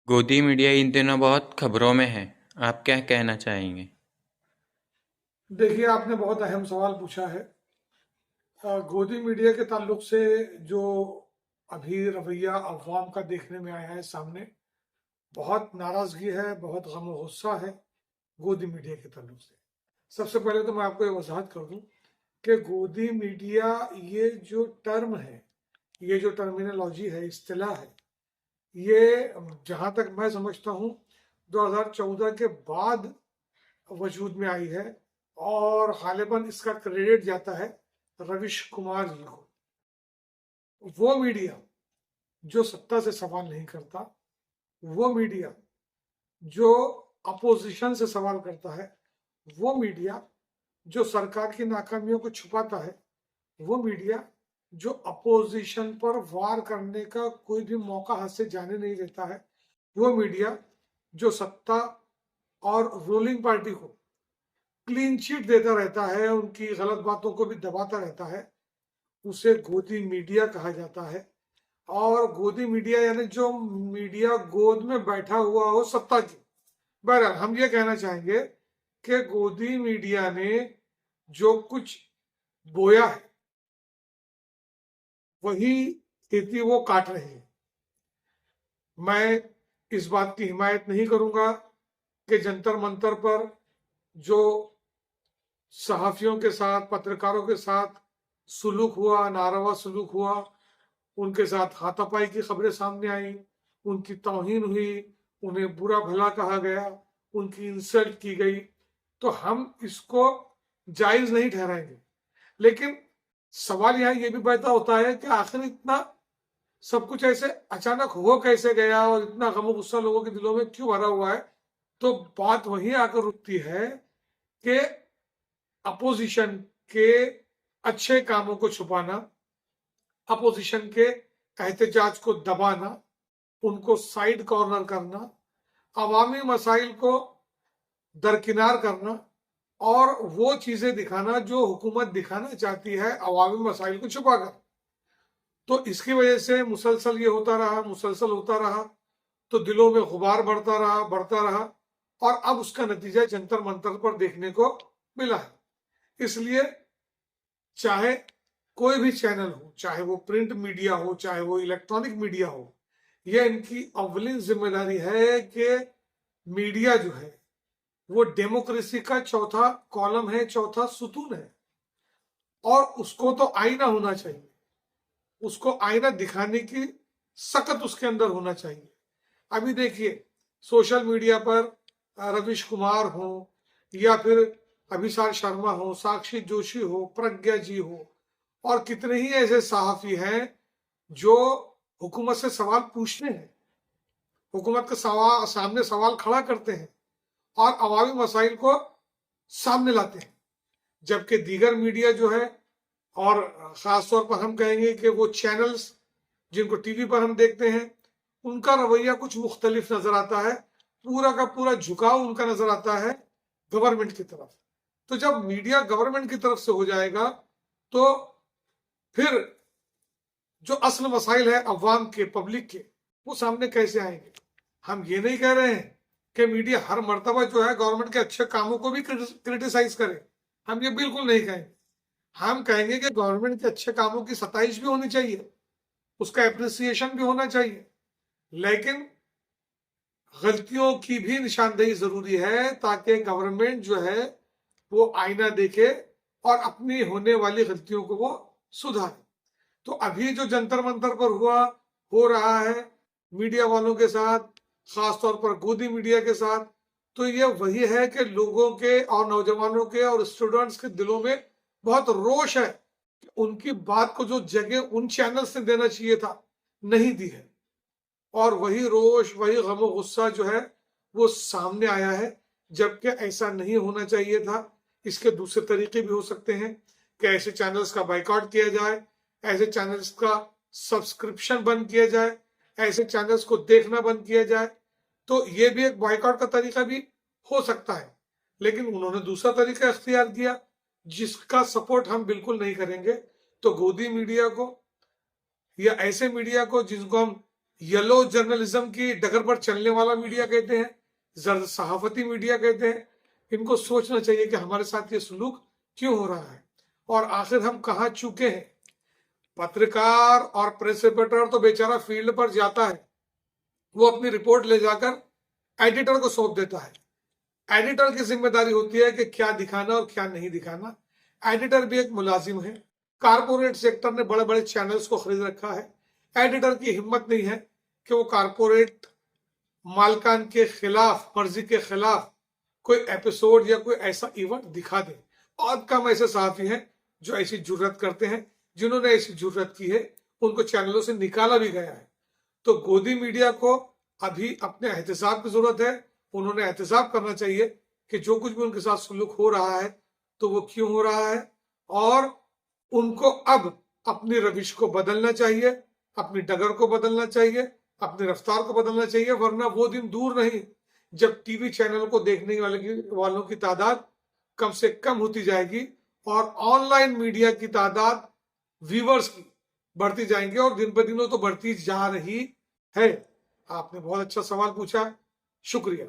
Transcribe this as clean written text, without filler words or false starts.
गोदी मीडिया इन दिनों बहुत खबरों में है। आप क्या कहना चाहेंगे? देखिए, आपने बहुत अहम सवाल पूछा है। गोदी मीडिया के ताल्लुक से जो अभी रवैया अवाम का देखने में आया है सामने, बहुत नाराजगी है, बहुत गम और गुस्सा है गोदी मीडिया के ताल्लुक से। सबसे पहले तो मैं आपको ये वजाहत कर दूं कि गोदी मीडिया ये जो टर्म है, ये जो टर्मिनोलॉजी है, इस्तिलाह है, ये जहां तक मैं समझता हूं 2014 के बाद वजूद में आई है और गालिबन इसका क्रेडिट जाता है रविश कुमार जी को। वो मीडिया जो सत्ता से सवाल नहीं करता, वो मीडिया जो अपोजिशन से सवाल करता है, वो मीडिया जो सरकार की नाकामियों को छुपाता है, वो मीडिया जो अपोजिशन पर वार करने का कोई भी मौका हाथ से जाने नहीं देता है, वो मीडिया जो सत्ता और रूलिंग पार्टी को क्लीन चिट देता रहता है, उनकी गलत बातों को भी दबाता रहता है, उसे गोदी मीडिया कहा जाता है। और गोदी मीडिया यानी जो मीडिया गोद में बैठा हुआ हो सत्ता की। बहरहाल हम ये कहना चाहेंगे कि गोदी मीडिया ने जो कुछ बोया है वही खेती वो काट रही है। मैं इस बात की हिमायत नहीं करूंगा कि जंतर मंतर पर जो सहाफियों के साथ, पत्रकारों के साथ सुलूक हुआ, नारवा सुलूक हुआ, उनके साथ हाथापाई की खबरें सामने आई, उनकी तौहीन हुई, उन्हें बुरा भला कहा गया, उनकी इंसल्ट की गई, तो हम इसको जायज नहीं ठहराएंगे। लेकिन सवाल यहाँ ये भी पैदा होता है कि आखिर इतना सब कुछ ऐसे अचानक हो कैसे गया और इतना गम गुस्सा लोगों के दिलों में क्यों भरा हुआ है। तो बात वहीं आकर रुकती है कि अपोजिशन के अच्छे कामों को छुपाना, अपोजिशन के एहतजाज को दबाना, उनको साइड कॉर्नर करना, अवामी मसाइल को दरकिनार करना और वो चीजें दिखाना जो हुकूमत दिखाना चाहती है अवामी मसाइल को छुपाकर। तो इसकी वजह से मुसलसल ये होता रहा, मुसलसल होता रहा, तो दिलों में गुबार बढ़ता रहा और अब उसका नतीजा जंतर मंतर पर देखने को मिला है। इसलिए चाहे कोई भी चैनल हो, चाहे वो प्रिंट मीडिया हो, चाहे वो इलेक्ट्रॉनिक मीडिया हो, यह इनकी अव्वलीन जिम्मेदारी है कि मीडिया जो है वो डेमोक्रेसी का चौथा कॉलम है, चौथा सुतून है और उसको तो आईना होना चाहिए, उसको आईना दिखाने की सकत उसके अंदर होना चाहिए। अभी देखिए, सोशल मीडिया पर रविश कुमार हो या फिर अभिसार शर्मा हो, साक्षी जोशी हो, प्रज्ञा जी हो और कितने ही ऐसे सहाफी हैं जो हुकूमत से सवाल पूछते हैं, हुकूमत के सामने सवाल खड़ा करते हैं और अवामी मसाइल को सामने लाते हैं। जबकि दीगर मीडिया जो है, और खास तौर पर हम कहेंगे कि वो चैनल्स जिनको टीवी पर हम देखते हैं, उनका रवैया कुछ मुख्तलिफ नजर आता है, पूरा का पूरा झुकाव उनका नजर आता है गवर्नमेंट की तरफ। तो जब मीडिया गवर्नमेंट की तरफ से हो जाएगा तो फिर जो असल मसाइल है अवाम के, पब्लिक के, वो सामने कैसे आएंगे। हम ये नहीं कह रहे हैं कि मीडिया हर मर्तबा जो है गवर्नमेंट के अच्छे कामों को भी क्रिटिसाइज करे, हम ये बिल्कुल नहीं कहेंगे। हम कहेंगे कि गवर्नमेंट के अच्छे कामों की सताइश भी होनी चाहिए, उसका एप्रिसिएशन भी होना चाहिए, लेकिन गलतियों की भी निशानदेही जरूरी है ताकि गवर्नमेंट जो है वो आईना देखे और अपनी होने वाली गलतियों को वो सुधारे। तो अभी जो जंतर मंतर पर हो रहा है मीडिया वालों के साथ, खासतौर पर गोदी मीडिया के साथ, तो ये वही है कि लोगों के और नौजवानों के और स्टूडेंट्स के दिलों में बहुत रोष है कि उनकी बात को जो जगह उन चैनल्स ने देना चाहिए था नहीं दी है, और वही रोष, वही गम गुस्सा जो है वो सामने आया है, जबकि ऐसा नहीं होना चाहिए था। इसके दूसरे तरीके भी हो सकते हैं कि ऐसे चैनल्स का बाइकआउट किया जाए, ऐसे चैनल्स का सब्सक्रिप्शन बंद किया जाए, ऐसे चैनल्स को देखना बंद किया जाए। तो ये भी एक बाइकआउट का तरीका भी हो सकता है, लेकिन उन्होंने दूसरा तरीका इख्तियार किया जिसका सपोर्ट हम बिल्कुल नहीं करेंगे। तो गोदी मीडिया को या ऐसे मीडिया को जिनको हम येलो जर्नलिज्म की डगर पर चलने वाला मीडिया कहते हैं, जर्द सहाफती मीडिया कहते हैं। इनको सोचना चाहिए कि हमारे साथ ये सलूक क्यों हो रहा है और आखिर हम कहाँ चूके हैं। पत्रकार और प्रेस रिपोर्टर तो बेचारा फील्ड पर जाता है, वो अपनी रिपोर्ट ले जाकर एडिटर को सौंप देता है। एडिटर की जिम्मेदारी होती है कि क्या दिखाना और क्या नहीं दिखाना। एडिटर भी एक मुलाजिम है। कारपोरेट सेक्टर ने बड़े बड़े चैनल्स को खरीद रखा है। एडिटर की हिम्मत नहीं है कि वो कारपोरेट मालकान के खिलाफ, मर्जी के खिलाफ कोई एपिसोड या कोई ऐसा इवेंट दिखा दे। और कम ऐसे सहाफी हैं जो ऐसी जुर्रत करते हैं। जिन्होंने ऐसी जुर्रत की है उनको चैनलों से निकाला भी गया है। तो गोदी मीडिया को अभी अपने एहतसाब की जरूरत है। उन्होंने एहतसाब करना चाहिए कि जो कुछ भी उनके साथ सलूक हो रहा है तो वो क्यों हो रहा है, और उनको अब अपनी रविश को बदलना चाहिए, अपनी डगर को बदलना चाहिए, अपनी रफ्तार को बदलना चाहिए। वरना वो दिन दूर नहीं जब टीवी चैनल को देखने वालों की तादाद कम से कम होती जाएगी और ऑनलाइन मीडिया की तादाद, व्यूवर्स की बढ़ती जाएंगे, और दिन ब दिन तो बढ़ती जा रही है। आपने बहुत अच्छा सवाल पूछा, शुक्रिया।